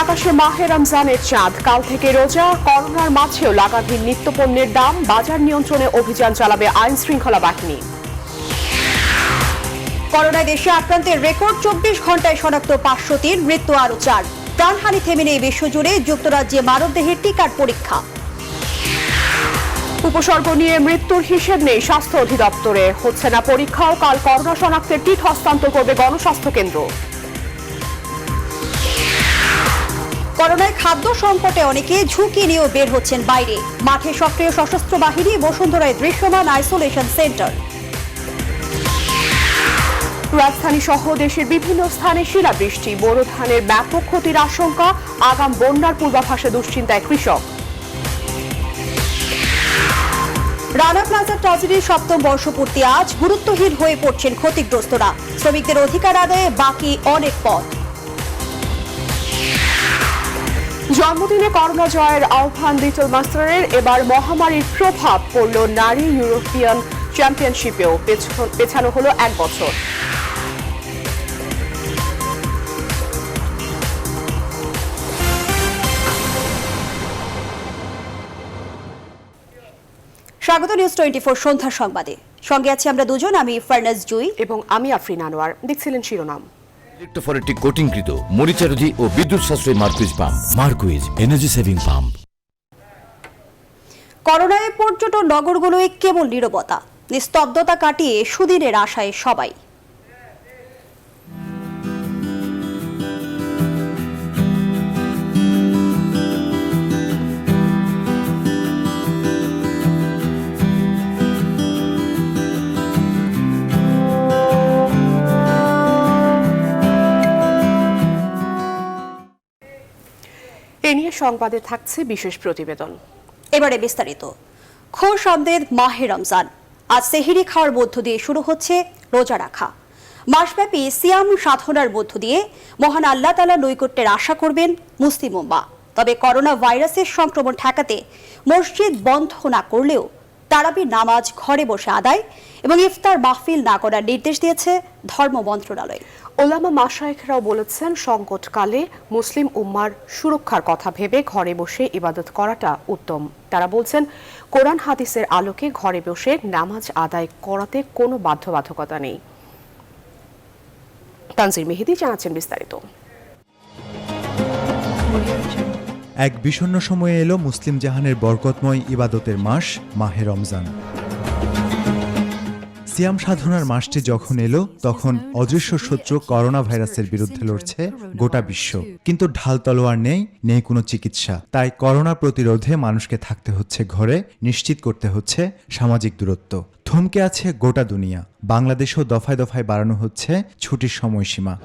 আকাশে মাহে রমজানের চাঁদ, কাল থেকে রোজা। করোনার মাঝেও লাগামহীন নিত্যপণ্যের দাম, বাজার নিয়ন্ত্রণে অভিযান চালাবে আইন শৃঙ্খলা বাহিনী। করোনায় দেশে আক্রান্তের রেকর্ড, 24 ঘন্টায় শনাক্ত 503, মৃত্যু আরো 4। প্রাণহানি থেমে নেই বিশ্বজুড়ে, যুক্তরাজ্যে মানবদেহের টিকার পরীক্ষা। উপসর্গ নিয়ে মৃত্যুর হিসেব নেই স্বাস্থ্য অধিদপ্তরে, হচ্ছে না পরীক্ষাও। কাল করোনা শনাক্তের কিট হস্তান্তর করবে গণস্বাস্থ্য কেন্দ্র। করোনায় খাদ্য সংকটে অনেকে ঝুঁকি নিয়েও বের হচ্ছেন বাইরে। মাঠে সক্রিয় সশস্ত্র বাহিনী, বসুন্ধরায় দৃশ্যমান আইসোলেশন সেন্টার। রাজধানী সহ দেশের বিভিন্ন স্থানে শিলাবৃষ্টি, বোরো ধানের ব্যাপক ক্ষতির আশঙ্কা। আগাম বন্যার পূর্বাভাসে দুশ্চিন্তায় কৃষক। রানা প্লাজা ট্র্যাজেডির 7ম বর্ষপূর্তি আজ, গুরুত্বহীন হয়ে পড়ছেন ক্ষতিগ্রস্তরা। শ্রমিকদের অধিকার আদায়ে বাকি অনেক পথ। জন্মদিনে করোনা জয়ের আহ্বান লিটল মাস্টারের। এবার মহামারীর প্রভাব পড়ল নারী ইউরোপিয়ান চ্যাম্পিয়নশিপেও, পেছানো হলো 1 বছর। স্বাগত নিউজ 24 সন্ধ্যার সংবাদে। সঙ্গে আছি আমরা দুজন, আমি ফারনাজ জুই এবং আমি আফরিন আনোয়ার। দেখছিলেন শিরোনাম। ইলেক্ট্রোফরেটিক কোটিংকৃত মরিচারোধী ও বিদ্যুৎ সাশ্রয়ী Marquis pump. Marquis energy saving pump. করোনায় পর্যটন নগরগুলোয় কেবল নীরবতা, নিস্তব্ধতা কাটিয়ে সুদিনের আশায় সবাই। এ নিয়ে সংবাদে থাকছে বিশেষ প্রতিবেদন। এবারে বিস্তারিত। খোশামদের মাহে রমজান। আজ সেহরি খাওয়ার মধ্য দিয়ে শুরু হচ্ছে রোজা রাখা। মাসব্যাপী সিয়াম সাধনার মধ্য দিয়ে মহান আল্লাহ তাআলা নৈকট্যের আশা করবেন মুসলিম উম্মাহ। তবে করোনা ভাইরাসের সংক্রমণ ঠেকাতে মসজিদ বন্ধ না করলেও তারাবির নামাজ ঘরে বসে আদায় এবং ইফতার মাহফিল না করার নির্দেশ দিয়েছে ধর্ম মন্ত্রণালয়। ওলামা মাশায়েখরাও বলেছেন, সংকটকালে মুসলিম উম্মার সুরক্ষার কথা ভেবে ঘরে বসে ইবাদত করাটা উত্তম। তারা বলছেন, কোরআন হাদিসের আলোকে ঘরে বসে নামাজ আদায় করাতে কোনো বাধ্যবাধকতা নেই। তানজির মেহেদি জানাচ্ছেন বিস্তারিত। এক বিষণ্ণ সময়ে এলো মুসলিম জাহানের বরকতময় ইবাদতের মাস মাহে রমজান। সিয়াম সাধনার মাসটি যখন এলো, তখন অদৃশ্য শত্রু করোনা ভাইরাসের বিরুদ্ধে লড়ছে গোটা বিশ্ব। কিন্তু ঢাল তলোয়ার নেই কোনো চিকিৎসা। তাই করোনা প্রতিরোধে মানুষকে থাকতে হচ্ছে ঘরে, নিশ্চিত করতে হচ্ছে সামাজিক দূরত্ব। থমকে আছে গোটা দুনিয়া। বাংলাদেশেও দফায় দফায় বাড়ানো হচ্ছে ছুটির সময়সীমা।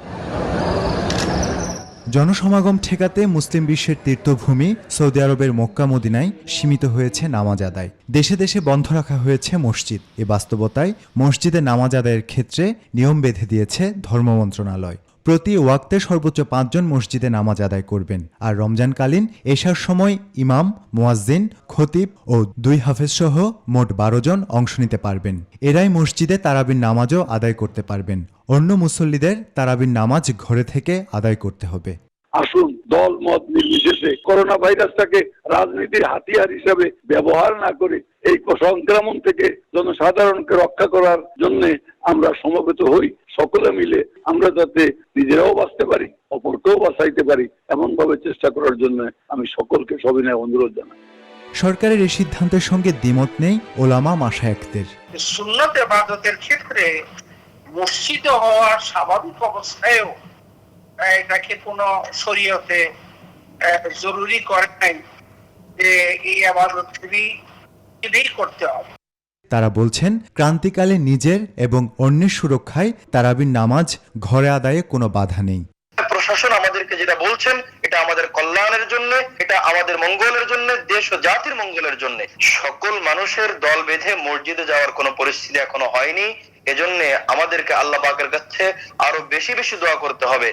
জনসমাগম ঠেকাতে মুসলিম বিশ্বের তীর্থভূমি সৌদি আরবের মক্কা মদিনায় সীমিত হয়েছে নামাজ আদায়। দেশে দেশে বন্ধ রাখা হয়েছে মসজিদ। এ বাস্তবতায় মসজিদে নামাজ আদায়ের ক্ষেত্রে নিয়ম বেঁধে দিয়েছে ধর্ম মন্ত্রণালয়। প্রতি ওয়াক্তে সর্বোচ্চ 5 জন মসজিদে নামাজ আদায় করবেন। আর রমজানকালীন এশার সময় ইমাম, মুয়াজ্জিন, খতিব ও 2 হাফেজ সহ মোট 12 জন অংশ নিতে পারবেন। এরাই মসজিদে তারাবির নামাজও আদায় করতে পারবেন। অন্য মুসল্লিদের তারাবির নামাজ ঘরে থেকে আদায় করতে হবে। আসুন দল মত নির্বিশেষে করোনা ভাইরাসটাকে রাজনীতির হাতিয়ার হিসেবে ব্যবহার না করে এই সংক্রমণ থেকে জনসাধারণকে রক্ষা করার জন্য আমরা সমবেত হই। সকলে মিলে আমরা যাতে নিজেরাও বাঁচতে পারি, অপরকেও বাঁচাইতে পারি, এমন ভাবে চেষ্টা করার জন্য আমি সকলকে সবিনয় অনুরোধ জানাই। সরকারের এই সিদ্ধান্তের সঙ্গে দ্বিমত নেই ওলামা মাশায়েখদের। সুন্নত ইবাদতের ক্ষেত্রে মসজিদে হওয়ার স্বাভাবিক অবস্থায়ও এটাকে কোনো শরীয়তে জরুরি করে নাই যে এই ইবাদত করতে হবে। তারা বলছেন, ক্রান্তিকালে নিজের এবং অন্যের সুরক্ষায় তারাবির নামাজ ঘরে আদায়ে কোনো বাধা নেই। প্রশাসন আমাদেরকে যেটা বলছেন, এটা আমাদের কল্যাণের জন্য, এটা আমাদের মঙ্গলের জন্য, দেশ ও জাতির মঙ্গলের জন্য। সকল মানুষের দল বেঁধে মসজিদে যাওয়ার কোনো পরিস্থিতি এখনো হয়নি। এজন্য আমাদেরকে আল্লাহ পাকের কাছে আরো বেশি বেশি দোয়া করতে হবে।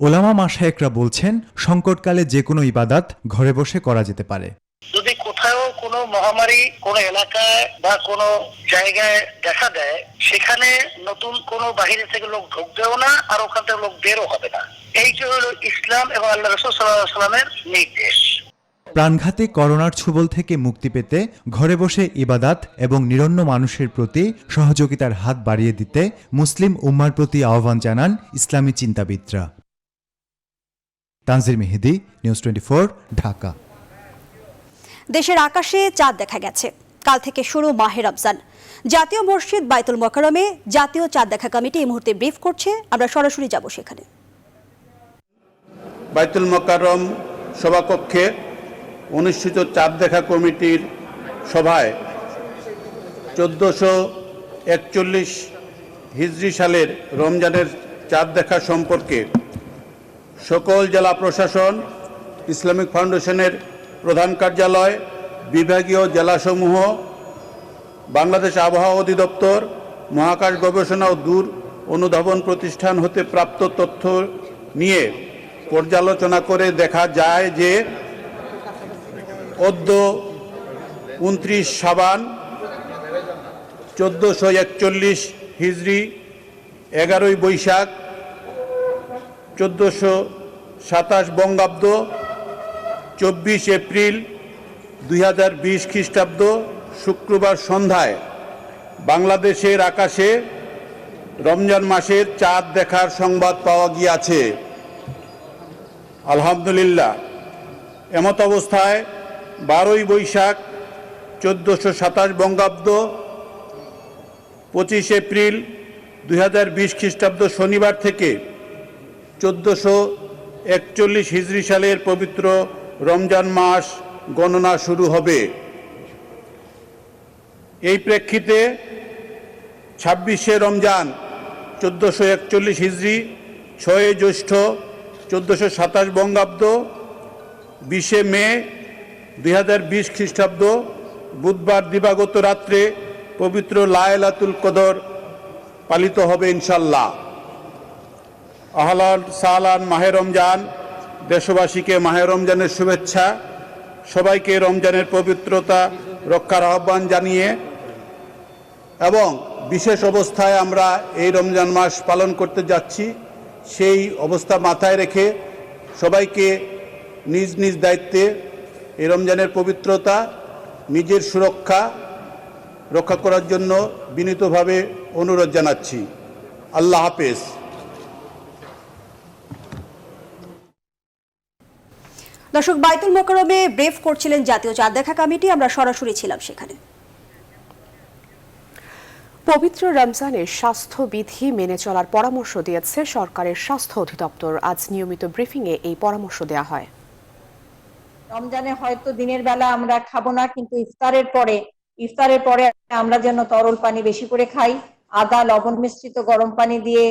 ওলামা মাশায়েখরা বলছেন, সংকটকালে যে কোনো ইবাদত ঘরে বসে করা যেতে পারে। যদি কোথাও কোনো মহামারী কোনো এলাকায় বা কোনো জায়গায় দেখা দেয়, সেখানে নতুন কোনো বাহিরে থেকে লোক ঢুকবেও না, আর ওখান থেকে লোক বেরও হবে না। এইটা হলো ইসলাম এবং আল্লাহ রাসূল সাল্লাল্লাহু আলাইহি ওয়াসাল্লামের নির্দেশ। প্রাণঘাতী করোনার ছোবল থেকে মুক্তি পেতে ঘরে বসে ইবাদাত এবং নিরন্ন মানুষের প্রতি সহযোগিতার হাত বাড়িয়ে দিতে মুসলিম উম্মার প্রতি আহ্বান জানান ইসলামী চিন্তাবিদরা। তানজির মেহেদি, নিউজ 24, ঢাকা। দেশের আকাশে চাঁদ দেখা গেছে। কাল থেকে শুরু মাহে রমজান। জাতীয় মসজিদ বাইতুল মোকাররমে জাতীয় চাঁদ দেখা কমিটি এই মুহূর্তে ব্রিফ করছে। আমরা সরাসরি যাব সেখানে। বাইতুল মোকাররম সভাকক্ষে অনুষ্ঠিত চাঁদ দেখা কমিটির সভায় 1441 হিজরি সালের রমজানের চাঁদ দেখা সম্পর্কে সকল জেলা প্রশাসন, ইসলামিক ফাউন্ডেশনের প্রধান কার্যালয়, বিভাগীয় জেলাসমূহ, বাংলাদেশ আবহাওয়া অধিদপ্তর, মহাকাশ গবেষণা ও দূর অনুধাবন প্রতিষ্ঠান হতে প্রাপ্ত তথ্য নিয়ে পর্যালোচনা করে দেখা যায় যে অদ্য 29 শাবান 1441 হিজরি, 11 বৈশাখ 1427 বঙ্গাব্দ, 24 এপ্রিল 2020 খ্রিস্টাব্দ শুক্রবার সন্ধ্যায় বাংলাদেশের আকাশে রমজান মাসের চাঁদ দেখার সংবাদ পাওয়া গিয়াছে। আলহামদুলিল্লাহ। এমত অবস্থায় 12 বৈশাখ 1427 বঙ্গাব্দ, 25 এপ্রিল 2020 খ্রিস্টাব্দ শনিবার থেকে 1441 হিজরি সালের পবিত্র রমজান মাস গণনা শুরু হবে। এই প্রেক্ষিতে 26শে রমজান 1441 হিজরি, 6 জ্যৈষ্ঠ 1427 বঙ্গাব্দ, 20 মে 2020 খ্রিস্টাব্দ বুধবার দিবাগত রাত্রে পবিত্র লায়লাতুল কদর পালিত হবে ইনশাল্লাহ। আহলান সাহলান মাহে রমজান। দেশবাসীকে মাহে রমজানের শুভেচ্ছা। সবাইকে রমজানের পবিত্রতা রক্ষার আহ্বান জানিয়ে এবং বিশেষ অবস্থায় আমরা এই রমজান মাস পালন করতে যাচ্ছি, সেই অবস্থা মাথায় রেখে সবাইকে নিজ নিজ দায়িত্বে এই রমজানের পবিত্রতা, নিজের সুরক্ষা রক্ষা করার জন্য বিনীতভাবে অনুরোধ জানাচ্ছি। আল্লাহ হাফেজ। দর্শক, বাইতুল মোকাররমে ব্রিফ করছিলেন জাতীয় চাঁদ দেখা কমিটি। আমরা সরাসরি ছিলাম সেখানে। পবিত্র রমজানের স্বাস্থ্যবিধি মেনে চলার পরামর্শ দিয়েছে সরকারের স্বাস্থ্য অধিদপ্তর। আজ নিয়মিত ব্রিফিংয়ে এই পরামর্শ দেওয়া হয়। রমজানে হয়তো দিনের বেলা আমরা খাবো না, কিন্তু ইফতারের পরে আমরা যেন তরল পানি বেশি করে খাই, আদা লবণ মিশ্রিত গরম পানি দিয়ে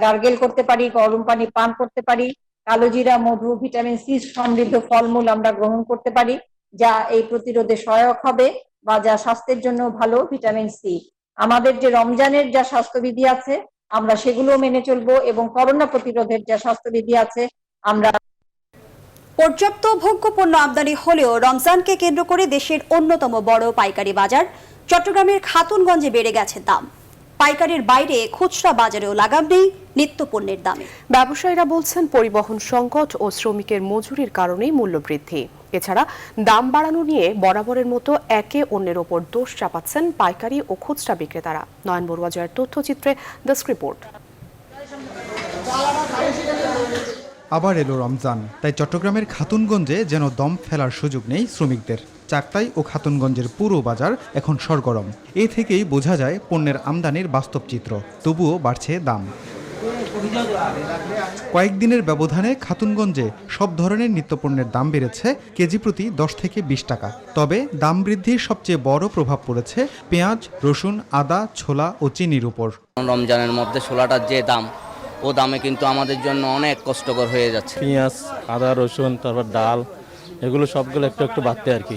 গার্গেল করতে পারি, গরম পানি পান করতে পারি, কালোজিরা, মধু, ভিটামিন সি সমৃদ্ধ ফলমূল আমরা গ্রহণ করতে পারি, যা এই প্রতিরোধে সহায়ক হবে বা যা স্বাস্থ্যের জন্য ভালো। ভিটামিন সি, আমাদের যে রমজানের যা স্বাস্থ্যবিধি আছে আমরা সেগুলো মেনে চলবো, এবং করোনা প্রতিরোধের যা স্বাস্থ্যবিধি আছে আমরা। পর্যাপ্ত ভোগ্যপণ্য আমদানি হলেও রমজানকে কেন্দ্র করে দেশের অন্যতম বড় পাইকারি বাজার চট্টগ্রামের খাতুনগঞ্জে বেড়ে গেছে দাম। পাইকারির বাইরে খুচরা বাজারেও লাগাম নেই নিত্য পণ্যের দামে। ব্যবসায়ীরা বলছেন পরিবহন সংকট ও শ্রমিকের মজুরির কারণেই মূল্য বৃদ্ধি। এছাড়া দাম বাড়ানো নিয়ে বরাবরের মতো একে অন্যের ওপর দোষ চাপাচ্ছেন পাইকারি ও খুচরা বিক্রেতারা। নয়ন বড়ুয়া জয়ের তথ্যচিত্রে ডেস্ক রিপোর্ট। আবার এলো রমজান, তাই চট্টগ্রামের খাতুনগঞ্জে যেন দম ফেলার সুযোগ নেই শ্রমিকদের। চাকতাই ও খাতুনগঞ্জের পুরো বাজার এখন সরগরম। এ থেকেই বোঝা যায় পণ্যের আমদানির বাস্তব চিত্র। তবুও বাড়ছে দাম। কয়েকদিনের ব্যবধানে খাতুনগঞ্জে সব ধরনের নিত্যপণ্যের দাম বেড়েছে কেজি প্রতি 10 থেকে 20 টাকা। তবে দাম বৃদ্ধির সবচেয়ে বড় প্রভাব পড়েছে পেঁয়াজ, রসুন, আদা, ছোলা ও চিনির উপর। রমজানের মধ্যে ছোলাটার যে দাম, ও দামে কিন্তু আমাদের জন্য অনেক কষ্টকর হয়ে যাচ্ছে। পেঁয়াজ, আদা, রসুন, তারপর ডাল, এগুলো সবগুলো একটু একটু বাড়তে আর কি।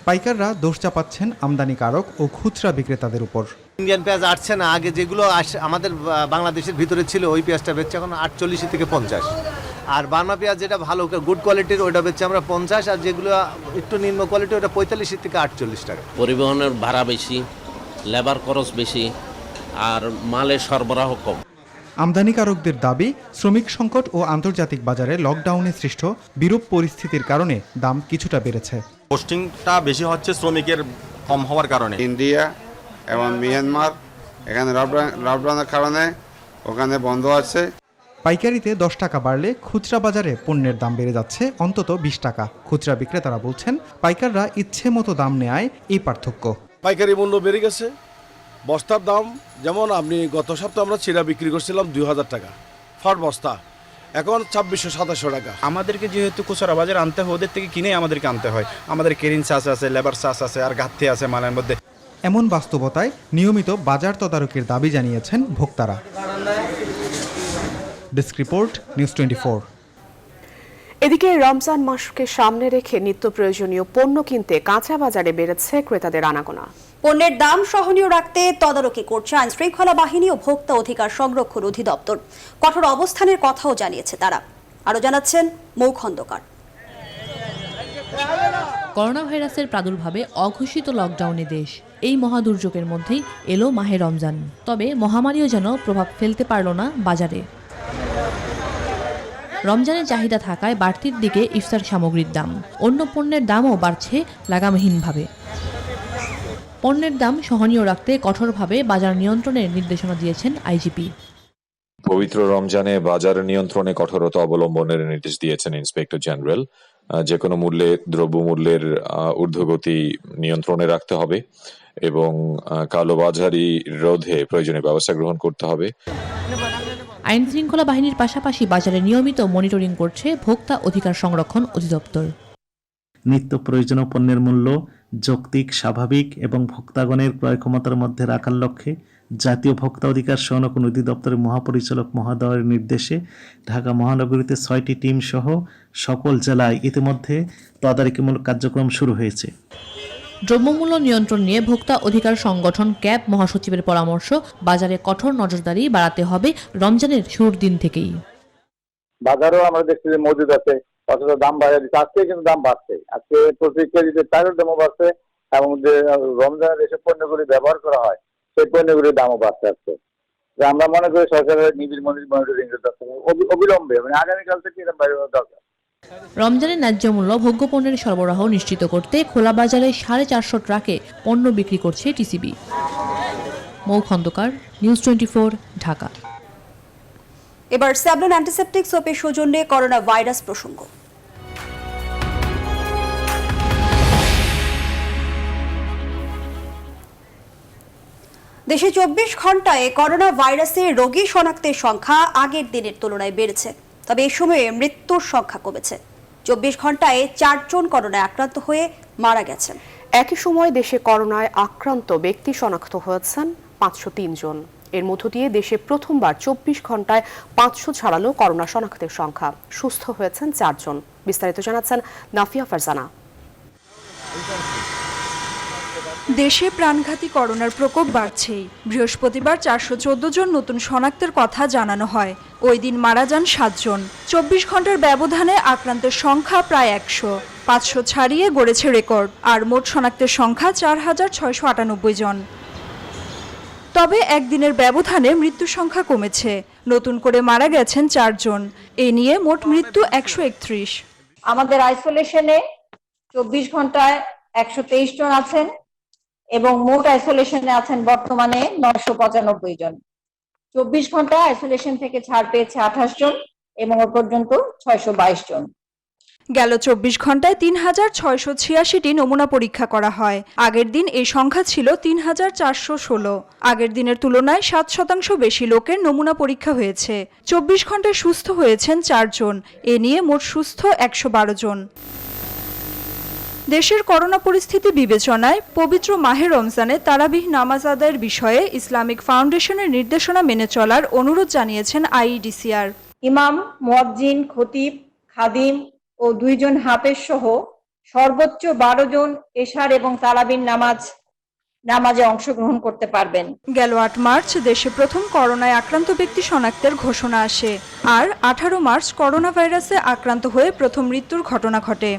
পাইকাররা দোষ চাপাচ্ছেন আমদানিকারক ও খুচরা বিক্রেতাদের উপর। ইন্ডিয়ান পেঁয়াজ আসছে না, আগে যেগুলো আমাদের বাংলাদেশের ভিতরে ছিল ওই পেঁয়াজটা বেচছে এখন 48 থেকে 50। আর বার্মা পেঁয়াজ যেটা ভালো গুড কোয়ালিটির ওইটা বেচছি আমরা 50, আর যেগুলো একটু নিম্ন কোয়ালিটি ওটা 45 থেকে 48 টাকা। পরিবহনের ভাড়া বেশি, লেবার খরচ বেশি, আর মালের সরবরাহ কম। আমদানিকারকদের দাবি, শ্রমিক সংকট ও আন্তর্জাতিক বাজারে লকডাউনে সৃষ্ট বিরূপ পরিস্থিতির কারণে দাম কিছুটা বেড়েছে। পোস্টিংটা বেশি হচ্ছে শ্রমিকের কম হওয়ার কারণে। ইন্ডিয়া এবং মিয়ানমার এখানে লকডাউনের কারণে ওখানে বন্ধ আছে। পাইকারিতে 10 টাকা বাড়লে খুচরা বাজারে পণ্যের দাম বেড়ে যাচ্ছে অন্তত 20 টাকা। খুচরা বিক্রেতারা বলছেন পাইকাররা ইচ্ছে মতো দাম নেয় এই পার্থক্য। পাইকারি মূল্য বেড়ে গেছে। বস্তার দাম যেমন আপনি গত সপ্তাহে আমরা চিরা বিক্রি করছিলাম 2000 টাকা ফর বস্তা, এখন 2600-2700 টাকা। আমাদেরকে যেহেতু খুচরা বাজার আনতে হয়, ওদের থেকে কিনে আমাদেরকে আনতে হয়। আমাদের কেরিং চার্জ আছে, লেবার চার্জ আছে, আর ঘাটতি আছে মালের মধ্যে। এমন বাস্তবতায় নিয়মিত বাজার তদারকির দাবি জানিয়েছেন ভোক্তারা। Desk report, news 24। এদিকে রমজান মাসকে সামনে রেখে নিত্য প্রয়োজনীয় পণ্য কিনতে কাঁচা বাজারে বেড়েছে ক্রেতাদের আনাগোনা। পণ্যের দাম সহনীয় রাখতে তদারকি করছে আইন শৃঙ্খলা বাহিনী ও ভোক্তা অধিকার সংরক্ষণ অধিদপ্তর। কঠোর অবস্থানের কথাও জানিয়েছে তারা। আরো জানাচ্ছেন মৌ খন্দকার। করোনা ভাইরাসের প্রাদুর্ভাবে অঘোষিত লকডাউনে দেশ। এই মহাদুর্যোগের মধ্যেই এলো মাহে রমজান। তবে মহামারীও যেন প্রভাব ফেলতে পারল না বাজারে। রমজানের চাহিদা থাকায় বাড়তির দিকে ইফতার সামগ্রীর দাম, অন্য পণ্যের দামও বাড়ছে লাগামহীনভাবে। পণ্যের দাম সহনীয় রাখতে কঠোরভাবে বাজার নিয়ন্ত্রণের নির্দেশনা দিয়েছেন আইজিপি। পবিত্র রমজানে বাজার নিয়ন্ত্রণে কঠোরতা অবলম্বনের নির্দেশ দিয়েছেন ইন্সপেক্টর জেনারেল। যে কোনো মূল্যে দ্রব্যমূল্যের ঊর্ধ্বগতি নিয়ন্ত্রণে রাখতে হবে এবং কালোবাজারি রোধে প্রয়োজনীয় ব্যবস্থা গ্রহণ করতে হবে। আইন শৃঙ্খলা বাহিনীর পাশাপাশি বাজারে নিয়মিত মনিটরিং করছে ভোক্তা অধিকার সংরক্ষণ অধিদপ্তর। নিত্য প্রয়োজনীয় পণ্যের মূল্য যৌক্তিক, স্বাভাবিক এবং ভোক্তাগণের ক্রয় ক্ষমতার মধ্যে রাখার লক্ষ্যে জাতীয় ভোক্তা অধিকার সংরক্ষণ অধিদপ্তরের মহাপরিচালক মহোদয়ের নির্দেশে ঢাকা মহানগরীতে 6টি টিম সহ সকল জেলায় ইতিমধ্যে তদারকিমূলক কার্যক্রম শুরু হয়েছে। দ্রব্যমূল্য নিয়ন্ত্রণ নিয়ে ভোক্তা অধিকার সংগঠন ক্যাব মহাসচিবের পরামর্শ, বাজারে কঠোর নজরদারি বাড়াতে হবে রমজানের শুরুর দিন থেকেই। বাজারও আমরা দেখছি যে মজুদ আছে, অথচ দাম বাড়িয়ে দিচ্ছে। আজকে কিন্তু দাম বাড়ছে, আজকে প্রতি কেজিতে চালের দামও বাড়ছে এবং যে রমজানের যেসব পণ্যগুলি ব্যবহার করা হয় সেই পণ্যগুলির দামও বাড়ছে আজকে। আমরা মনে করি সরকারের নিবিড় মনিটরিং অবিলম্বে, মানে আগামীকাল থেকে এটা বাইরে দরকার। রমজানের ন্যায্য মূল্য ভোগ্যপণ্যের সরবরাহ নিশ্চিত করতে খোলা বাজারে 450 ট্রাকে পণ্য বিক্রি করছে টিসিবি। মৌ খন্দকার, নিউজ 24, ঢাকা। এবার স্যাভলন অ্যান্টিসেপটিক সোপের সৌজন্যে করোনা ভাইরাস প্রসঙ্গ। দেশে 24 ঘন্টায় করোনা ভাইরাসের রোগী শনাক্তের সংখ্যা আগের দিনের তুলনায় বেড়েছে। তবে এই সময়ে মৃত্যুর সংখ্যা কমেছে। 24 ঘন্টায় 4 জন করোনায় আক্রান্ত হয়ে মারা গেছেন। একই সময় দেশে করোনায় আক্রান্ত ব্যক্তি শনাক্ত হয়েছেন 503 জন। এর মধ্য দিয়ে দেশে প্রথমবার 24 ঘন্টায় 500 ছাড়ালো করোনা শনাক্তের সংখ্যা। সুস্থ হয়েছেন 4 জন। বিস্তারিত জানাচ্ছেন নাফিয়া ফারজানা। দেশে প্রাণঘাতী করোনার প্রকোপ বাড়ছেই। বৃহস্পতিবার 414 জন নতুন শনাক্তের কথা জানানো হয়। ওই দিন মারা যান 7 জন। 24 ঘন্টার ব্যবধানে আক্রান্তের সংখ্যা প্রায় 100। 500 ছাড়িয়ে গড়েছে রেকর্ড। আর মোট শনাক্তের সংখ্যা 4698 জন। তবে একদিনের ব্যবধানে মৃত্যুর সংখ্যা কমেছে। নতুন করে মারা গেছেন 4 জন। এ নিয়ে মোট মৃত্যু 131। আমাদের আইসোলেশনে 24 ঘন্টায় 123 জন আছেন এবং মোট আইসোলেশনে আছেন বর্তমানে 995 জন। 24 ঘন্টা আইসোলেশন থেকে ছাড় পেয়েছে 28 জন এবং এ পর্যন্ত 622 জন। গেল 24 ঘন্টায় 3686টি নমুনা পরীক্ষা করা হয়। আগের দিন এই সংখ্যা ছিল 3416। আগের দিনের তুলনায় 7% বেশি লোকের নমুনা পরীক্ষা হয়েছে। 24 ঘন্টায় সুস্থ হয়েছেন 4 জন। এ নিয়ে মোট সুস্থ 112 জন। দেশের করোনা পরিস্থিতি বিবেচনায় পবিত্র মাহে রমজানে তারাবিহ নামাজ আদায়ের বিষয়ে ইসলামিক ফাউন্ডেশনের নির্দেশনা মেনে চলার অনুরোধ জানিয়েছেন আইইডিসিআর। ইমাম, মুয়াজ্জিন, খতিব, খাদিম ও 2 জন হাফেজ সহ সর্বোচ্চ 12 জন এশার এবং তারাবির নামাজ নামাজে অংশগ্রহণ করতে পারবেন। গেল ৮ মার্চ দেশে প্রথম করোনায় আক্রান্ত ব্যক্তি শনাক্তের ঘোষণা আসে, আর 18 মার্চ করোনা ভাইরাসে আক্রান্ত হয়ে প্রথম মৃত্যুর ঘটনা ঘটে।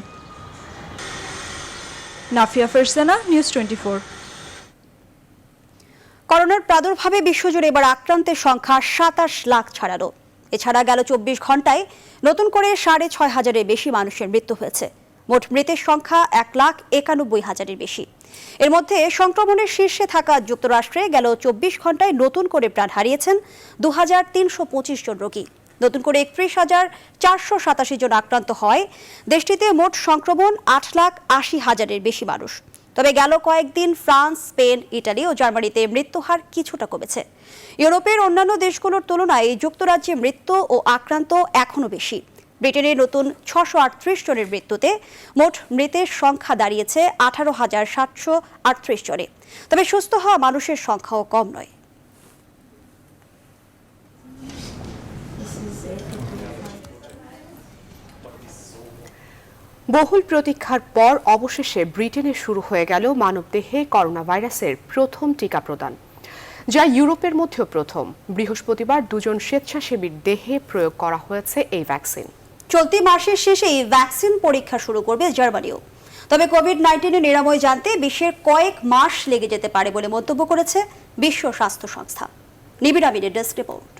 নাফিয়া ফারজানা, নিউজ 24। করোনার প্রাদুর্ভাবে বিশ্বজুড়ে এবার আক্রান্তের সংখ্যা 27 লাখ ছাড়ালো। এছাড়া গেল 24 ঘন্টায় নতুন করে 6,500-এর বেশি মানুষের মৃত্যু হয়েছে। মোট মৃতের সংখ্যা 1,91,000-এর বেশি। এর মধ্যে সংক্রমণের শীর্ষে থাকা যুক্তরাষ্ট্রে গেল 24 ঘন্টায় নতুন করে প্রাণ হারিয়েছেন 2,325 জন রোগী। নতুন করে 31,487 জন আক্রান্ত হয়। দেশটিতে মোট সংক্রমণ 8,80,000-এর বেশি মানুষ। তবে গেল কয়েকদিন ফ্রান্স, স্পেন, ইটালি ও জার্মানিতে মৃত্যুহার কিছুটা কমেছে। ইউরোপের অন্যান্য দেশগুলোর তুলনায় যুক্তরাজ্যে মৃত্যু ও আক্রান্ত এখনও বেশি। ব্রিটেনে নতুন 638 জনের মৃত্যুতে মোট মৃতের সংখ্যা দাঁড়িয়েছে 18,738 জনে। তবে সুস্থ হওয়া মানুষের সংখ্যাও কম নয়। বহুল প্রতীক্ষার পর অবশেষে ব্রিটেনে শুরু হয়ে গেল মানবদেহে করোনা ভাইরাসের প্রথম টিকা প্রদান, যা ইউরোপের মধ্যেও প্রথম। বৃহস্পতিবার 2 জন স্বেচ্ছাসেবীর দেহে প্রয়োগ করা হয়েছে এই ভ্যাকসিন। চলতি মাসের শেষেই ভ্যাকসিন পরীক্ষা শুরু করবে জার্মানিও। তবে কোভিড-19 নিরাময় জানতে বিশ্বের কয়েক মাস লেগে যেতে পারে বলে মন্তব্য করেছে বিশ্ব স্বাস্থ্য সংস্থা। নিবিড় আমিনের ডেস্ক রিপোর্ট।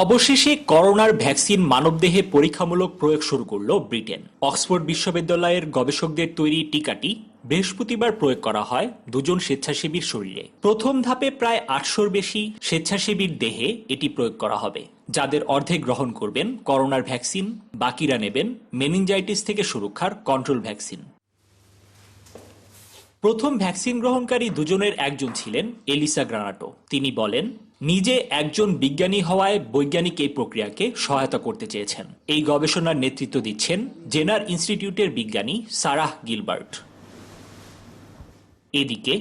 অবশেষে করোনার ভ্যাকসিন মানবদেহে পরীক্ষামূলক প্রয়োগ শুরু করল ব্রিটেন। অক্সফোর্ড বিশ্ববিদ্যালয়ের গবেষকদের তৈরি টিকাটি বৃহস্পতিবার প্রয়োগ করা হয় 2 জন স্বেচ্ছাসেবীর শরীরে। প্রথম ধাপে প্রায় 800-র বেশি স্বেচ্ছাসেবীর দেহে এটি প্রয়োগ করা হবে, যাদের অর্ধেক গ্রহণ করবেন করোনার ভ্যাকসিন, বাকিরা নেবেন মেনিনজাইটিস থেকে সুরক্ষার কন্ট্রোল ভ্যাকসিন। প্রথম ভ্যাকসিন গ্রহণকারী 2 জনের একজন ছিলেন এলিসা গ্রানাটো। তিনি বলেন, নিজে একজন বিজ্ঞানী হওয়ায় বৈজ্ঞানিক এই প্রক্রিয়াকে সহায়তা করতে চেয়েছেন। এই গবেষণার নেতৃত্ব দিচ্ছেন জেনার ইনস্টিটিউটের বিজ্ঞানী সারাহ গিলবার্ট। এদিকে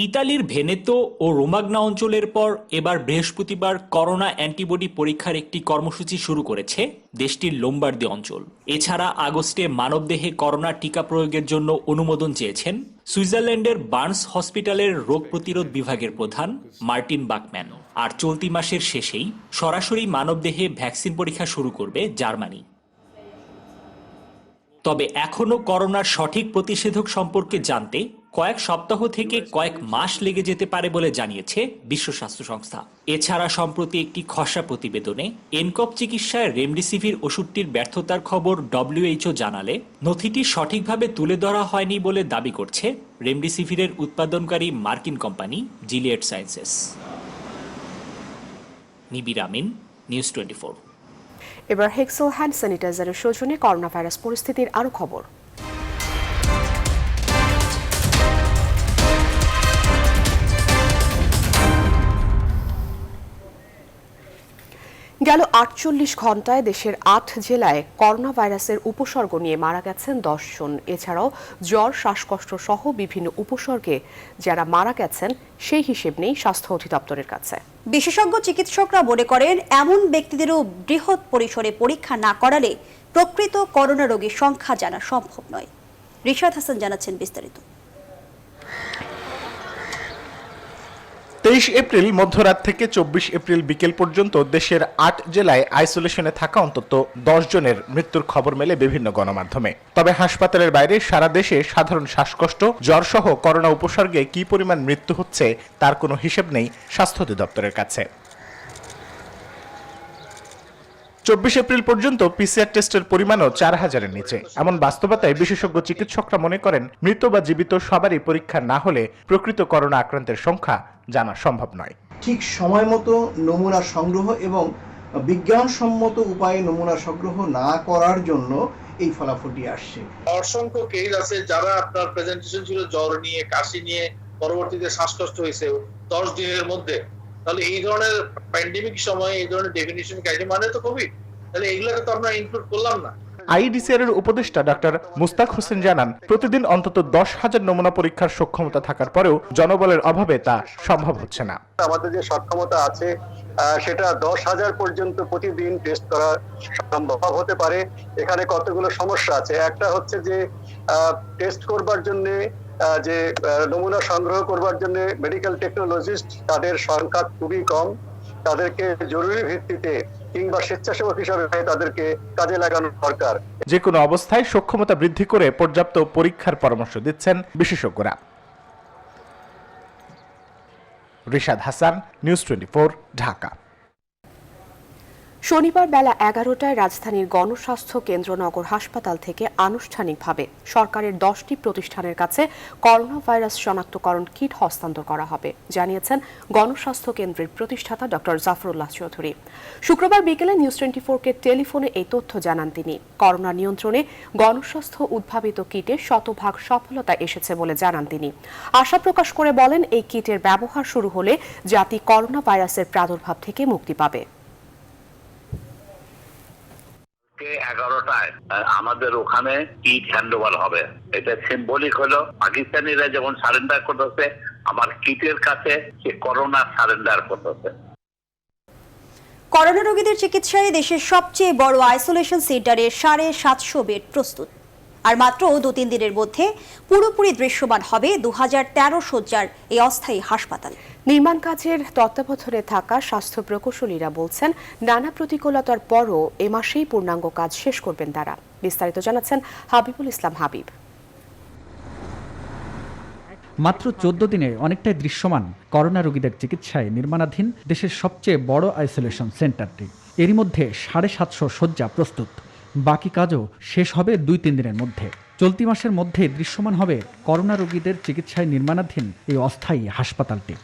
ইতালির ভেনেতো ও রোমাগনা অঞ্চলের পর এবার বৃহস্পতিবার করোনা অ্যান্টিবডি পরীক্ষার একটি কর্মসূচি শুরু করেছে দেশটির লোম্বার্দি অঞ্চল। এছাড়া আগস্টে মানবদেহে করোনা টিকা প্রয়োগের জন্য অনুমোদন চেয়েছেন সুইজারল্যান্ডের বার্নস হসপিটালের রোগ প্রতিরোধ বিভাগের প্রধান মার্টিন বাকম্যান। আর চলতি মাসের শেষেই সরাসরি মানবদেহে ভ্যাকসিন পরীক্ষা শুরু করবে জার্মানি। তবে এখনও করোনার সঠিক প্রতিষেধক সম্পর্কে জানতে কয়েক সপ্তাহ থেকে কয়েক মাস লেগে যেতে পারে বলে জানিয়েছে বিশ্ব স্বাস্থ্য সংস্থা। এছাড়া সম্প্রতি একটি খসড়া প্রতিবেদনে এনকপ চিকিৎসায় রেমডেসিভির ওষুধটির ব্যর্থতার খবর WHO জানালে নথিটি সঠিকভাবে তুলে ধরা হয়নি বলে দাবি করছে রেমডেসিভিরের উৎপাদনকারী মার্কিন কোম্পানি জিলিয়েড সায়েন্সেস। নিবিড় আমিন, নিউজ 24। এবার হেক্সেল হ্যান্ড স্যানিটাইজারের সৌজন্যে করোনা ভাইরাস পরিস্থিতির আরও খবর। গেল 48 ঘন্টায় দেশের 8 জেলায় করোনা ভাইরাসের উপসর্গ নিয়ে মারা গেছেন 10 জন। এছাড়াও জ্বর, শ্বাসকষ্ট সহ বিভিন্ন উপসর্গে যারা মারা গেছেন সেই হিসেব নেই স্বাস্থ্য অধিদপ্তরের কাছে। বিশেষজ্ঞ চিকিৎসকরা মনে করেন, এমন ব্যক্তিদেরও বৃহৎ পরিসরে পরীক্ষা না করালে প্রকৃত করোনা রোগীর সংখ্যা জানা সম্ভব নয়। রিশাদ হাসান জানাচ্ছেন বিস্তারিত। 23 এপ্রিল মধ্যরাত থেকে 24 এপ্রিল বিকেল পর্যন্ত দেশের 8 জেলায় আইসোলেশনে থাকা অন্তত 10 জনের মৃত্যুর খবর মেলে বিভিন্ন গণমাধ্যমে। তবে হাসপাতালের বাইরে সারা দেশে সাধারণ শ্বাসকষ্ট, জ্বর সহ করোনা উপসর্গে কি পরিমাণ মৃত্যু হচ্ছে তার কোনো হিসেব নেই স্বাস্থ্য অধিদপ্তরের কাছে। 24 এপ্রিল পর্যন্ত পিসিআর টেস্টের পরিমাণও 4000-এর নিচে। এমন বাস্তবতায় বিশেষজ্ঞ চিকিৎসকরা মনে করেন, মৃত বা জীবিত সবারই পরীক্ষা না হলে প্রকৃত করোনা আক্রান্তের সংখ্যা জানা সম্ভব নয়। ঠিক সময় মতো নমুনা সংগ্রহ এবং বিজ্ঞানসম্মত উপায়ে নমুনা সংগ্রহ না করার জন্য এই ফলাফলটি আসছে। অসংখ্য কেস আছে যারা আপনার প্রেজেন্টেশন ছিল জ্বর নিয়ে, কাশি নিয়ে, পরবর্তীতে শ্বাসকষ্ট হয়েছে 10 দিনের মধ্যে। তাহলে এই ধরনের প্যান্ডেমিক সময়ে এই ধরনের ডেফিনিশন ক্রাইটেরিয়া মানে তো কোভিড, তাহলে এগুলোকে তো আমরা ইনক্লুড করলাম না। আইডিসিআর এর উপদেষ্টা ডক্টর মুস্তাক হোসেন জানান, প্রতিদিন অন্তত 10,000 নমুনা পরীক্ষার সক্ষমতা থাকার পরেও জনবলের অভাবে তা সম্ভব হচ্ছে না। আমাদের যে সক্ষমতা আছে সেটা 10,000 পর্যন্ত প্রতিদিন টেস্ট করা সম্ভব হতে পারে। এখানে কতগুলো সমস্যা আছে। একটা হচ্ছে যে টেস্ট করবার জন্য যে নমুনা সংগ্রহ করবার জন্য মেডিকেল টেকনোলজিস্ট তাদের সংখ্যা খুবই কম। তাদেরকে জরুরি ভিত্তিতে কিংবা স্বেচ্ছাসেবক হিসাবে তাদেরকে কাজে লাগানো দরকার। যে কোনো অবস্থায় সক্ষমতা বৃদ্ধি করে পর্যাপ্ত পরীক্ষার পরামর্শ দিচ্ছেন বিশেষজ্ঞরা। রিশাদ হাসান, নিউজ 24, ঢাকা। শনিবার বেলা 11টায় রাজধানীর গণস্বাস্থ্য কেন্দ্র নগর হাসপাতাল থেকে আনুষ্ঠানিকভাবে সরকারের 10টি প্রতিষ্ঠানের কাছে করোনা ভাইরাস শনাক্তকরণ কিট হস্তান্তর করা হবে, জানিয়েছেন গণস্বাস্থ্য কেন্দ্রের প্রতিষ্ঠাতা ডক্টর জাফরুল্লাহ চৌধুরী। শুক্রবার বিকেলে নিউজ 24-কে টেলিফোনে এই তথ্য জানান তিনি। করোনা নিয়ন্ত্রণে গণস্বাস্থ্য উদ্ভাবিত কিটে শতভাগ সফলতা এসেছে বলে জানান তিনি। আশা প্রকাশ করে বলেন, এই কিটের ব্যবহার শুরু হলে জাতি করোনা ভাইরাসের প্রাদুর্ভাব থেকে মুক্তি পাবে। 11টায় আমাদের ওখানে কিট হ্যান্ডওভার হবে। এটা সিম্বলিক হলো পাকিস্তানিরা যেমন সারেন্ডার করতেছে, আমার কিটের কাছে সে করোনা সারেন্ডার করতেছে। করোনা রোগীদের চিকিৎসায় দেশের সবচেয়ে বড় আইসোলেশন সেন্টারে 750 বেড প্রস্তুত। আর মাত্র 2-3 দিনের মধ্যে পুরোপুরি দৃশ্যমান হবে 2013 শয্যার এই অস্থায়ী হাসপাতাল। নির্মাণ কাজের তত্ত্বাবধানে থাকা স্বাস্থ্য প্রকৌশলীরা বলছেন, নানা প্রতিকূলতার পরও এ মাসেই পূর্ণাঙ্গ কাজ শেষ করবেন তারা। বিস্তারিত জানাচ্ছেন হাবিবুল ইসলাম হাবিব। মাত্র 14 দিনে অনেকটাই দৃশ্যমান করোনা রোগীদের চিকিৎসায় নির্মাণাধীন দেশের সবচেয়ে বড় আইসোলেশন সেন্টারটি। এরই মধ্যে 750 শয্যা প্রস্তুত। বাকি কাজও শেষ হবে 2-3 দিনের মধ্যে। চলতি মাসের মধ্যে দৃশ্যমান হবে করোনা রোগীদের চিকিৎসায় নির্মাণাধীন এই অস্থায়ী হাসপাতালটি।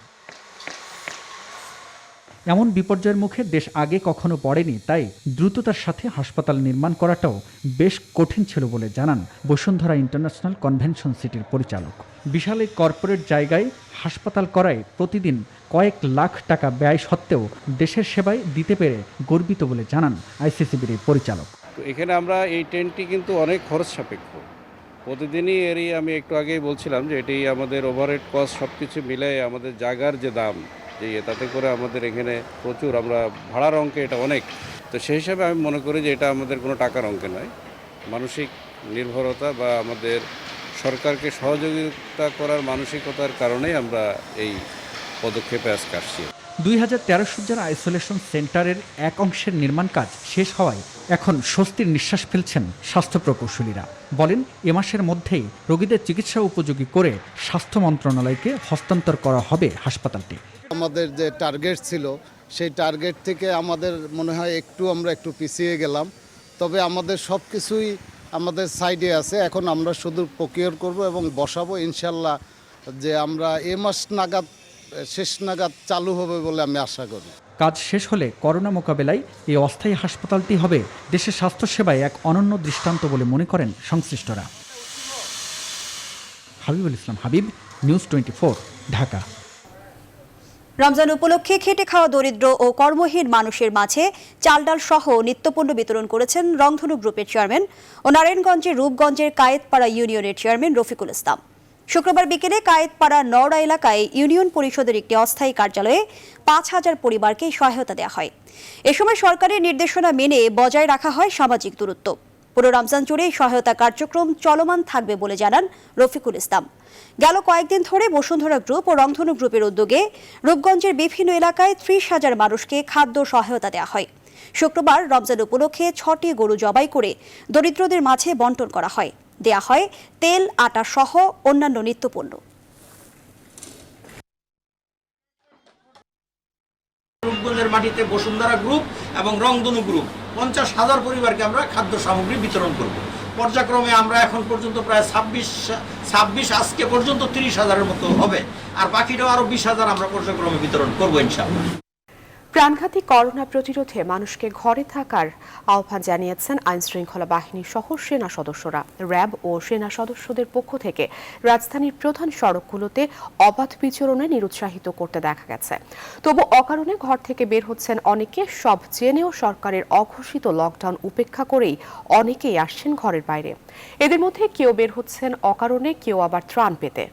এমন বিপর্যয়ের মুখে দেশ আগে কখনো পড়েনি, তাই দ্রুততার সাথে হাসপাতাল নির্মাণ করাটাও বেশ কঠিন ছিল বলে জানান বসুন্ধরা ইন্টারন্যাশনাল কনভেনশন সিটির পরিচালক। বিশাল এই কর্পোরেট জায়গায় হাসপাতাল করায় প্রতিদিন কয়েক লাখ টাকা ব্যয় সত্ত্বেও দেশের সেবায় দিতে পেরে গর্বিত বলে জানান আইসিসিবির এই পরিচালক। এখানে আমরা এই টেন্টটি কিন্তু অনেক খরচ সাপেক্ষ। প্রতিদিনই এরই আমি একটু আগেই বলছিলাম যে এটি আমাদের ওভারহেড কস্ট সব কিছু মিলে আমাদের জায়গার যে দাম, যে তাতে করে আমাদের এখানে প্রচুর আমরা ভাড়ার অঙ্কে এটা অনেক। তো সেই হিসাবে আমি মনে করি যে এটা আমাদের কোনো টাকার অঙ্কে নয়, মানসিক নির্ভরতা বা আমাদের সরকারকে সহযোগিতা করার মানসিকতার কারণেই আমরা এই পদক্ষেপে আজকে আসছি। 2013 শয্যার আইসোলেশন সেন্টারের এক অংশের নির্মাণ কাজ শেষ হওয়ায় এখন স্বস্তির নিঃশ্বাস ফেলছেন স্বাস্থ্য প্রকৌশলীরা। বলেন, এ মাসের মধ্যেই রোগীদের চিকিৎসা উপযোগী করে স্বাস্থ্য মন্ত্রণালয়কে হস্তান্তর করা হবে হাসপাতালটি। আমাদের যে টার্গেট ছিল সেই টার্গেট থেকে আমাদের মনে হয় আমরা একটু পিছিয়ে গেলাম। তবে আমাদের সব কিছুই আমাদের সাইডে আছে। এখন আমরা শুধু প্রকিওর করব এবং বসাবো। ইনশাল্লাহ যে আমরা এ মাস নাগাদ শেষ নাগাদ চালু হবে বলে আমি আশা করি। কাজ শেষ হলে করোনা মোকাবেলায় এই অস্থায়ী হাসপাতালটি হবে দেশের স্বাস্থ্যসেবায় এক অনন্য দৃষ্টান্ত বলে মনে করেন সংশ্লিষ্টরা। হাবিবুল ইসলাম হাবিব, নিউজ 24, ঢাকা। রমজান উপলক্ষে খেটে খাওয়া দরিদ্র ও কর্মহীন মানুষের মাঝে চাল ডাল সহ নিত্যপণ্য বিতরণ করেছেন রংধনু গ্রুপের চেয়ারম্যান ও নারায়ণগঞ্জের রূপগঞ্জের কায়েতপাড়া ইউনিয়নের চেয়ারম্যান রফিকুল ইসলাম। শুক্রবার বিকেলে কায়েতপাড়া নওড়া এলাকায় ইউনিয়ন পরিষদের একটি অস্থায়ী কার্যালয়ে 5000 পরিবারকে সহায়তা দেওয়া হয়। এ সময় সরকারের নির্দেশনা মেনে বজায় রাখা হয় সামাজিক দূরত্ব। পুরো রমজান জুড়ে সহায়তা কার্যক্রম চলমান থাকবে বলে জানান রফিকুল ইসলাম। গেল কয়েকদিন ধরে বসুন্ধরা গ্রুপ ও রংধনু গ্রুপের উদ্যোগে রূপগঞ্জের বিভিন্ন এলাকায় 30,000 মানুষকে খাদ্য সহায়তা দেওয়া হয়। শুক্রবার রমজান উপলক্ষে 6টি গরু জবাই করে দরিদ্রদের মাঝে বন্টন করা হয়। দেয়া হয় তেল, আটা সহ অন্যান্য নিত্যপণ্য। রূপগঞ্জের মাটিতে বসুন্ধরা গ্রুপ এবং রংধনু গ্রুপ 50,000 পরিবারকে আমরা খাদ্য সামগ্রী বিতরণ করব। পর্যায়ক্রমে আমরা এখন পর্যন্ত প্রায় 26 আজকে পর্যন্ত 30,000-এর মতো হবে, আর বাকিটাও আরো 20,000 আমরা পর্যায়ক্রমে বিতরণ করবো ইনশাআল্লাহ। প্রাণঘাতী করোনা প্রতিরোধে মানুষকে ঘরে থাকার আহ্বান জানিয়েছেন আইনশৃঙ্খলা বাহিনী সহ সেনা সদস্যরা। র্যাব ও সেনা সদস্যদের পক্ষ থেকে রাজধানীর প্রধান সড়কগুলোতে অবাধ বিচরণে নিরুৎসাহিত করতে দেখা গেছে। তবু অকারণে ঘর থেকে বের হচ্ছেন অনেকে। সব জেনেও সরকারের অঘোষিত লকডাউন উপেক্ষা করেই অনেকেই আসছেন ঘরের বাইরে। এদের মধ্যে কেউ বের হচ্ছেন অকারণে, কেউ আবার ত্রাণ পেতে।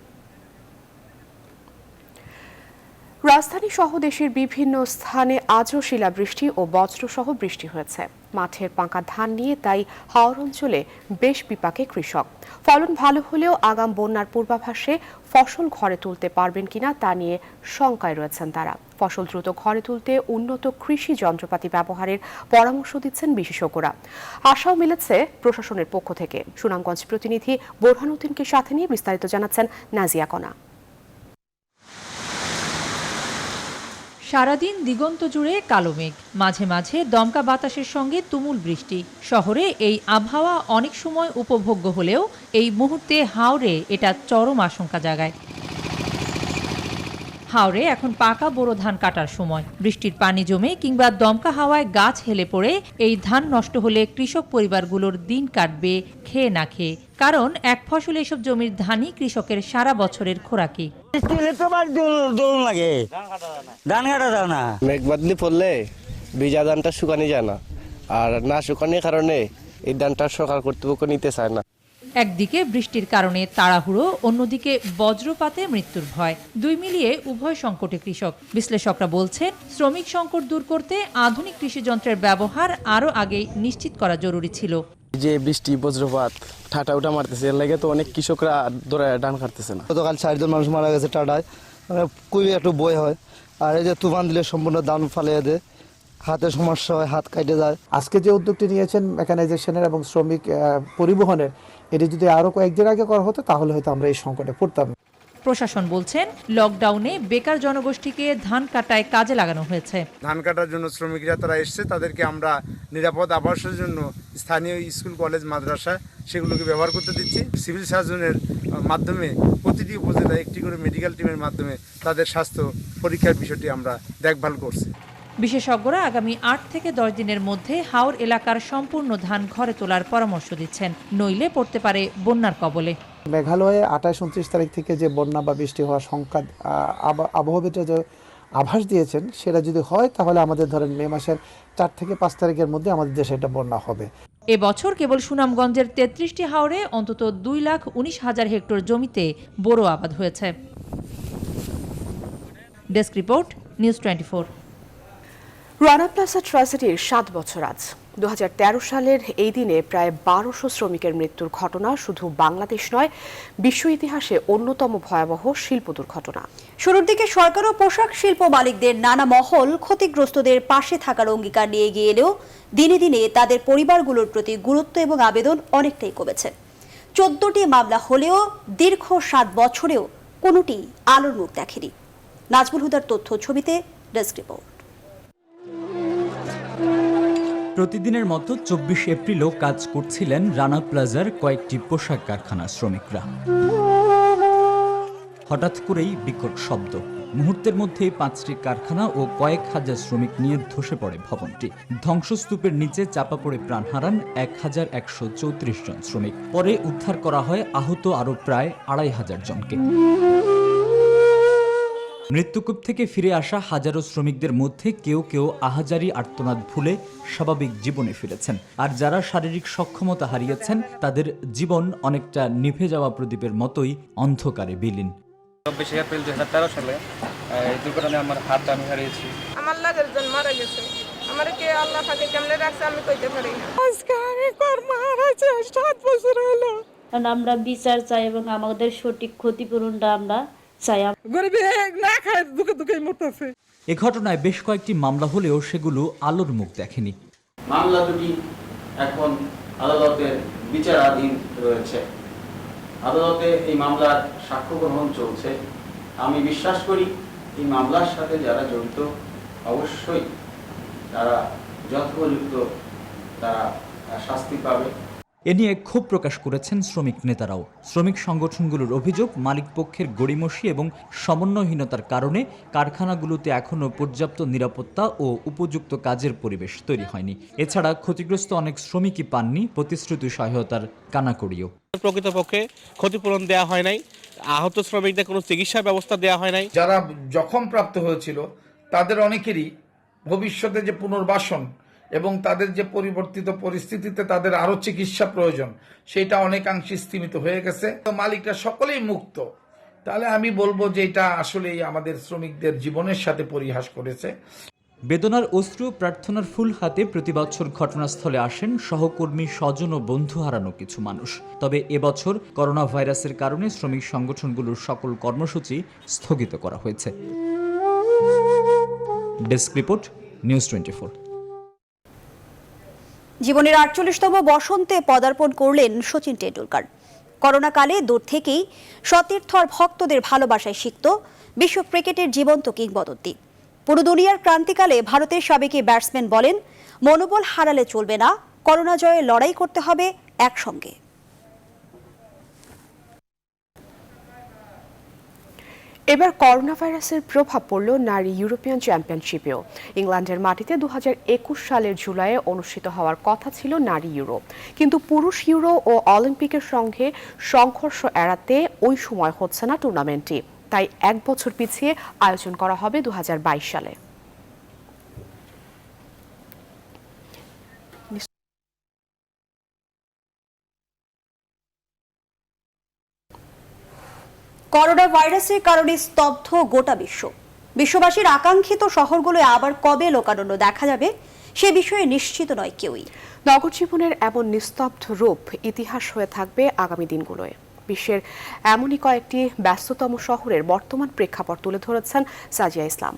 রাজধানী সহ দেশের বিভিন্ন স্থানে আজও শিলাবৃষ্টি ও বজ্রসহ বৃষ্টি হয়েছে। মাঠের পাকা ধান নিয়ে তাই হাওর অঞ্চলে বেশ বিপাকে কৃষক। ফলন ভালো হলেও আগাম বন্যার পূর্বাভাসে ফসল ঘরে তুলতে পারবেন কিনা তা নিয়ে শঙ্কায় রয়েছেন তারা। ফসল দ্রুত ঘরে তুলতে উন্নত কৃষি যন্ত্রপাতি ব্যবহারের পরামর্শ দিচ্ছেন বিশেষজ্ঞরা। আশাও মিলেছে প্রশাসনের পক্ষ থেকে। সুনামগঞ্জ প্রতিনিধি বোরহানুদ্দিনকে সাথে নিয়ে বিস্তারিত জানাচ্ছেন নাজিয়া কণা। সারাদিন দিগন্ত জুড়ে কালো মেঘ, মাঝে মাঝে দমকা বাতাসের সঙ্গে তুমুল বৃষ্টি। শহরে এই আবহাওয়া অনেক সময় উপভোগ্য হলেও এই মুহূর্তে হাওরে এটা চরম আশঙ্কা জাগায়। হাওরে এখন পাকা বোরো ধান কাটার সময়। বৃষ্টির পানি জমে কিংবা দমকা হাওয়ায় গাছ হেলে পড়ে এই ধান নষ্ট হলে কৃষক পরিবারগুলোর দিন কাটবে খেয়ে না খেয়ে। কারণ এক ফসল এসব জমির ধানই কৃষকের সারা বছরের খোরাকি। মেঘ বাদলি পড়লে ভিজা ধানটা শুকানি যায় না, আর না শুকানোর কারণে এই ধানটা সরকার কর্তৃপক্ষ নিতে চায় না। একদিকে বৃষ্টির কারণে তাড়াহুড়ো, অন্যদিকে বজ্রপাতে মৃত্যুর ভয়। দুই মিলিয়ে উভয় সংকটে কৃষক। বিশ্লেষকরা বলছেন, শ্রমিক সংকট দূর করতে আধুনিক কৃষি যন্ত্রের ব্যবহার আরও আগেই নিশ্চিত করা জরুরি ছিল। যে বৃষ্টি বজ্রপাত ঠাটা উঠা মারতেছে, এর লাগে তো অনেক কৃষকরা ধরে ধান কাটতেছে না। গতকাল 4 জন মানুষ মারা গেছে টাটায়, খুবই একটু বই হয়। আর এই যে তুফান দিলে সম্পূর্ণ ধান ফালিয়ে দেয়, হাতে সমস্যা হয়, হাত কাটে যায়। আজকে যে উদ্যোগটি নিয়েছেন মেকানাইজেশনের এবং শ্রমিক পরিবহনের, এটি যদি আরো কয়েকদিন আগে করা হতো তাহলে হয়তো আমরা এই সংকটে পড়তাম। প্রশাসন বলছেন, লকডাউনে বেকার জনগোষ্ঠীকে ধান কাটায় কাজে লাগানো হয়েছে। ধান কাটার জন্য শ্রমিকরা তারা এসছে, তাদেরকে আমরা নিরাপদ আবাসের জন্য স্থানীয় স্কুল, কলেজ, মাদ্রাসা সেগুলোকে ব্যবহার করতে দিচ্ছি। সিভিল সার্জনের মাধ্যমে প্রতিটি উপজেলায় একটি করে মেডিকেল টিমের মাধ্যমে তাদের স্বাস্থ্য পরীক্ষার বিষয়টি আমরা দেখভাল করছি। বিশেষজ্ঞরা আগামী 8 থেকে 10 দিনের মধ্যে হাওর এলাকার সম্পূর্ণ ধান ঘরে তোলার পরামর্শ দিচ্ছেন, নইলে পড়তে পারে বন্যার কবলে। মেঘালয়ে 28-29 তারিখ থেকে যে বন্যা বা বৃষ্টি হওয়ার সংখ্যা আবহাওয়াবিদরা যে আভাস দিয়েছেন, সেটা যদি হয় তাহলে আমাদের ধরেন মে মাসের 4 থেকে 5 তারিখের মধ্যে আমাদের দেশে এটা বন্যা হবে। এবছর কেবল সুনামগঞ্জের 33টি হাওরে অন্তত 2,19,000 হেক্টর জমিতে বোরো আবাদ হয়েছে। Desk report, news 24। Rana Plaza ট্র্যাজেডির 7 বছর আজ। 2013 সালের এই দিনে প্রায় 1200 শ্রমিকের মৃত্যুর ঘটনা শুধু বাংলাদেশ নয়, বিশ্ব ইতিহাসে অন্যতম ভয়াবহ শিল্প দুর্ঘটনা। শুরুর দিকে সরকার ও পোশাক শিল্প মালিকদের নানা মহল ক্ষতিগ্রস্তদের পাশে থাকার অঙ্গীকার নিয়ে এগিয়ে এলেও দিনে দিনে তাদের পরিবারগুলোর প্রতি গুরুত্ব এবং আবেদন অনেকটাই কমেছে। 14টি মামলা হলেও দীর্ঘ 7 বছরেও কোনোটি আলোর মুখ দেখেনি। নাজমুল হুদার তথ্য ছবিতে, ডেস্ক রিপোর্ট। প্রতিদিনের মতো 24 এপ্রিলও কাজ করছিলেন রানা প্লাজার কয়েকটি পোশাক কারখানার শ্রমিকরা। হঠাৎ করেই বিকট শব্দ, মুহূর্তের মধ্যে 5টি কারখানা ও কয়েক হাজার শ্রমিক নিয়ে ধসে পড়ে ভবনটি। ধ্বংসস্তূপের নিচে চাপা পড়ে প্রাণ হারান 1134 জন শ্রমিক। পরে উদ্ধার করা হয় আহত আরও প্রায় 2500 জনকে। মৃত্যুকূপ থেকে ফিরে আসা হাজারো শ্রমিকদের মধ্যে কেউ কেউ আহাজারি আর্তনাদ ভুলে স্বাভাবিক জীবনে ফিরেছেন, আর যারা শারীরিক সক্ষমতা হারিয়েছেন তাদের জীবন অনেকটা নিভে যাওয়া প্রদীপের মতোই অন্ধকারে বিলীন। 24 এপ্রিল 2013 সালে এই দুর্ঘটনায় আমার হাত আমি হারিয়েছি। আমার লাগের জন মারা গেছে, আমার কে আল্লাহ পাকে কেমনে রাখছে আমি কইতে পারি না। আজকে আমি কর্ম হারাইছি, 7 বছর হলো। কারণ আমরা বিচার চাই এবং আমাদের সঠিক ক্ষতিপূরণটা আমরা চাই। গরিব না খায় দুঃখে দুঃখে মরতেছে। এ ঘটনায় বেশ কয়েকটি মামলা হলেও সেগুলো আলোর মুখ দেখেনি। মামলা দুটি এখন আদালতের বিচারাধীন রয়েছে। আদালতে এই মামলার সাক্ষ্য গ্রহণ চলছে। আমি বিশ্বাস করি এই মামলার সাথে যারা জড়িত অবশ্যই তারা যথোপযুক্ত তারা শাস্তি পাবে। এ নিয়ে ক্ষোভ প্রকাশ করেছেন শ্রমিক নেতারাও। শ্রমিক সংগঠনগুলোর অভিযোগ, মালিকপক্ষের গড়িমসি এবং সমন্বয়হীনতার কারণে কারখানাগুলোতে এখনও পর্যাপ্ত নিরাপত্তা ও উপযুক্ত কাজের পরিবেশ তৈরি হয়নি। এছাড়া ক্ষতিগ্রস্ত অনেক শ্রমিকই পাননি প্রতিশ্রুতি সহায়তার কানাকড়িও। প্রকৃতপক্ষে ক্ষতিপূরণ দেওয়া হয় নাই, আহত শ্রমিকদের কোনো চিকিৎসা ব্যবস্থা দেওয়া হয় নাই। যারা জখম প্রাপ্ত হয়েছিল তাদের অনেকেরই ভবিষ্যতে যে পুনর্বাসন এবং তাদের যে পরিবর্তিত পরিস্থিতিতে তাদের আরো চিকিৎসা প্রয়োজন, সেটা অনেকাংশে স্তীমিত হয়ে গেছে। মালিকরা সকলেই মুক্ত তাহলে আমি বলবো যে এটা আসলেই আমাদের শ্রমিকদের জীবনের সাথে পরিহাস করেছে। বেদনার অশ্রু প্রার্থনার ফুল হাতে প্রতি বছর ঘটনাস্থলে আসেন সহকর্মী, স্বজন ও বন্ধু হারানো কিছু মানুষ। তবে এবছর করোনা ভাইরাসের কারণে শ্রমিক সংগঠনগুলোর সকল কর্মসূচি স্থগিত করা হয়েছে। Desk report, news 24। জীবনের ৪৮তম বসন্তে পদার্পণ করলেন শচীন টেন্ডুলকার। করোনাকালে দূর থেকেই সতীর্থ আর ভক্তদের ভালোবাসায় সিক্ত বিশ্ব ক্রিকেটের জীবন্ত কিংবদন্তি। পুরো দুনিয়ার ক্রান্তিকালে ভারতের সাবেক ব্যাটসম্যান বলেন, মনোবল হারালে চলবে না, করোনা জয়ে লড়াই করতে হবে একসঙ্গে। এবার করোনা ভাইরাসের প্রভাব পড়ল নারী ইউরোপিয়ান চ্যাম্পিয়নশিপেও। ইংল্যান্ডের মাটিতে 2021 সালের জুলাইয়ে অনুষ্ঠিত হওয়ার কথা ছিল নারী ইউরো, কিন্তু পুরুষ ইউরো ও অলিম্পিকের সঙ্গে সংঘর্ষ এড়াতে ওই সময় হচ্ছে না টুর্নামেন্টটি। তাই 1 বছর পিছিয়ে আয়োজন করা হবে 2022 সালে। করোনা ভাইরাসের কারণে স্তব্ধ গোটা বিশ্ব। বিশ্ববাসীর আকাঙ্ক্ষিত শহরগুলোয় আবার কবে লোকারণ্য দেখা যাবে সে বিষয়ে নিশ্চিত নয় কেউই। নগর জীবনের এমন নিস্তব্ধ রূপ ইতিহাস হয়ে থাকবে আগামী দিনগুলোয়। বিশ্বের এমনই কয়েকটি ব্যস্ততম শহরের বর্তমান প্রেক্ষাপট তুলে ধরেছেন সাজিয়া ইসলাম।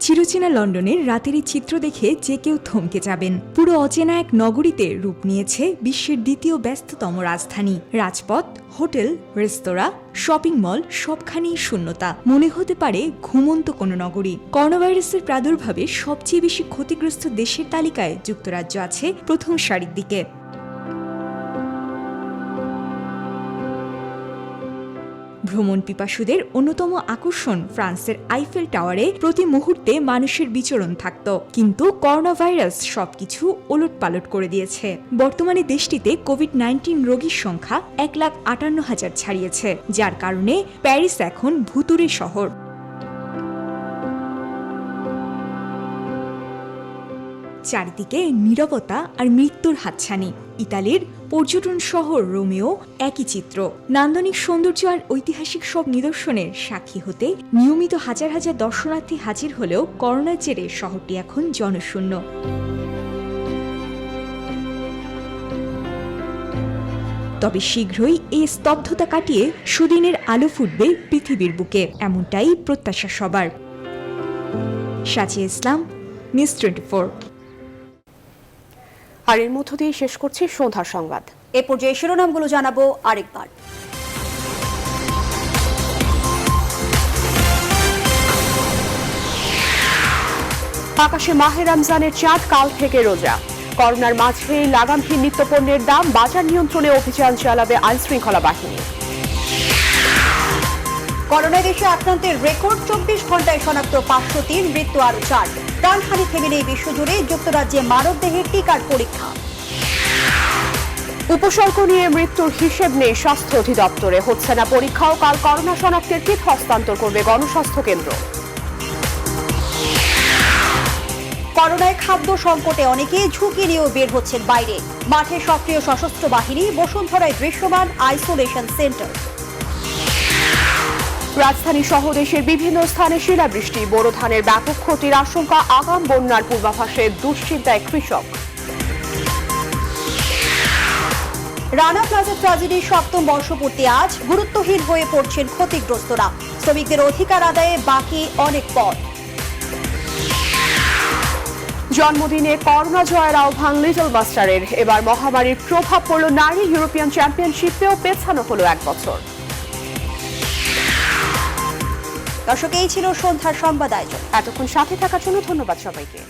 চিরচেনা লন্ডনের রাতের এই চিত্র দেখে যে কেউ থমকে যাবেন। পুরো অচেনা এক নগরীতে রূপ নিয়েছে বিশ্বের দ্বিতীয় ব্যস্ততম রাজধানী। রাজপথ, হোটেল, রেস্তোরাঁ, শপিং মল সবখানেই শূন্যতা। মনে হতে পারে ঘুমন্ত কোনো নগরী। করোনা ভাইরাসের প্রাদুর্ভাবে সবচেয়ে বেশি ক্ষতিগ্রস্ত দেশের তালিকায় যুক্তরাজ্য আছে প্রথম সারির দিকে। ভ্রমণ পিপাসুদের অন্যতম আকর্ষণ ফ্রান্সের আইফেল টাওয়ারে প্রতি মুহূর্তে মানুষের বিচরণ থাকত, কিন্তু করোনা ভাইরাস সবকিছু ওলটপালট করে দিয়েছে। বর্তমানে দেশটিতে কোভিড-19 রোগীর সংখ্যা 1,58,000 ছাড়িয়েছে, যার কারণে প্যারিস এখন ভুতুড়ে শহর। চারিদিকে নীরবতা আর মৃত্যুর হাতছানি। ইতালির পর্যটন শহর রোমেও একই চিত্র। নান্দনিক সৌন্দর্য আর ঐতিহাসিক সব নিদর্শনের সাক্ষী হতে নিয়মিত হাজার হাজার দর্শনার্থী হাজির হলেও করোনার জেরে শহরটি এখন জনশূন্য। তবে শীঘ্রই এই স্তব্ধতা কাটিয়ে সুদিনের আলো ফুটবে পৃথিবীর বুকে, এমনটাই প্রত্যাশা সবার। সাজিয়া ইসলাম, নিউজ 24। আর এর মধ্য দিয়ে শেষ করছি সন্ধ্যার সংবাদ। এ পর্যায়ে শিরোনামগুলো জানাবো আরেকবার। আকাশে মাহে রমজানের চাঁদ, কাল থেকে রোজা। করোনার মাঝে লাগামহীন নিত্যপণ্যের দাম, বাজার নিয়ন্ত্রণে অভিযান চালাবে আইনশৃঙ্খলা বাহিনী। করোনায় দেশে আক্রান্তের রেকর্ড, 24 ঘন্টায় শনাক্ত 503, মৃত্যু আরো 4। প্রাণহানি থেমে নেই বিশ্বজুড়ে, যুক্তরাজ্যে মানবদেহে টিকার পরীক্ষা। উপসর্গ নিয়ে মৃত্যুর হিসেব নেই স্বাস্থ্য অধিদপ্তরে, হচ্ছে না পরীক্ষাও। কাল করোনা শনাক্তের কিট হস্তান্তর করবে গণস্বাস্থ্য কেন্দ্র। করোনায় খাদ্য সংকটে অনেকে ঝুঁকি নিয়েও বের হচ্ছেন বাইরে। মাঠে সক্রিয় সশস্ত্র বাহিনী, বসুন্ধরায় দৃশ্যমান আইসোলেশন সেন্টার। রাজধানী সহ দেশের বিভিন্ন স্থানে শিলাবৃষ্টি, বোরো ধানের ব্যাপক ক্ষতির আশঙ্কা, আগাম বন্যার পূর্বাভাসে দুশ্চিন্তায় কৃষক। রানা প্লাজা ট্র্যাজেডির 7ম বর্ষপূর্তি আজ, গুরুত্বহীন হয়ে পড়ছেন ক্ষতিগ্রস্তরা। শ্রমিকদের অধিকার আদায়ে বাকি অনেক পথ। জন্মদিনে করোনা জয়ের আহ্বান লিটল মাস্টারের। এবার মহামারীর প্রভাব পড়ল নারী ইউরোপিয়ান চ্যাম্পিয়নশিপেও, পেছানো হলো 1 বছর। দর্শক, এই ছিল সন্ধ্যার সংবাদ আয়োজন। এতক্ষণ সাথে থাকার জন্য ধন্যবাদ সবাইকে।